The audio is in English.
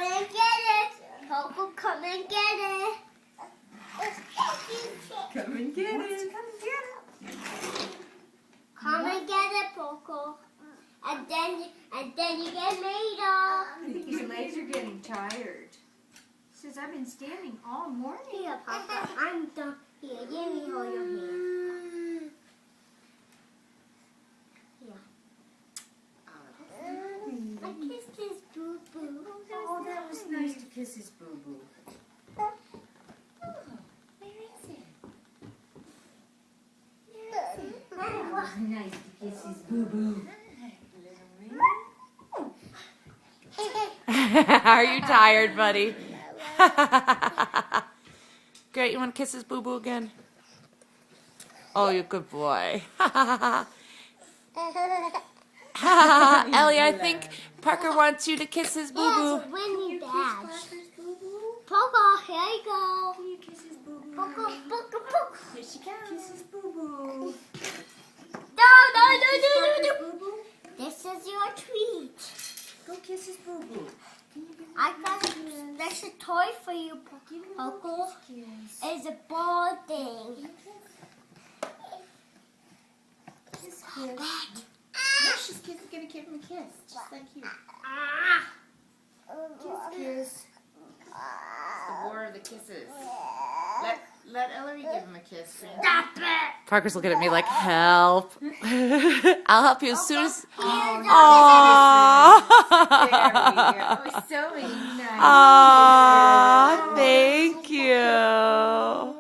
come and get it. Poco, come and get it. Come and get it. Come and get it, Poco. And then you get made up. I think his legs are getting tired. He says, I've been standing all morning. Here, Papa, I'm done. Here, let me hold your hand. Here. I kissed his boo-boo. Oh, that was nice to kiss his boo-boo. Where is it? That was nice to kiss his boo-boo. Are you tired, buddy? Great, you want to kiss his boo-boo again? Oh, you good boy. Ellie, I think Parker wants you to kiss his boo-boo. That's a winning badge. Poco, here you go. Can you kiss his boo-boo? Poco, Poco, Poco. Here she comes. Kiss his boo-boo. No. Parker's boo-boo? This is your treat. Go kiss his boo-boo. Can you give him I got a special toy for you, Poco. It's a ball thing. Kiss, kiss. No, she's gonna give him a kiss, just like you. Kiss, kiss. It's the war of the kisses. Let Ellery give him a kiss. Stop it. Parker's looking at me like, help. I'll help you as soon as... Oh, Aww. there we go. Oh, so nice. Aww, thank you.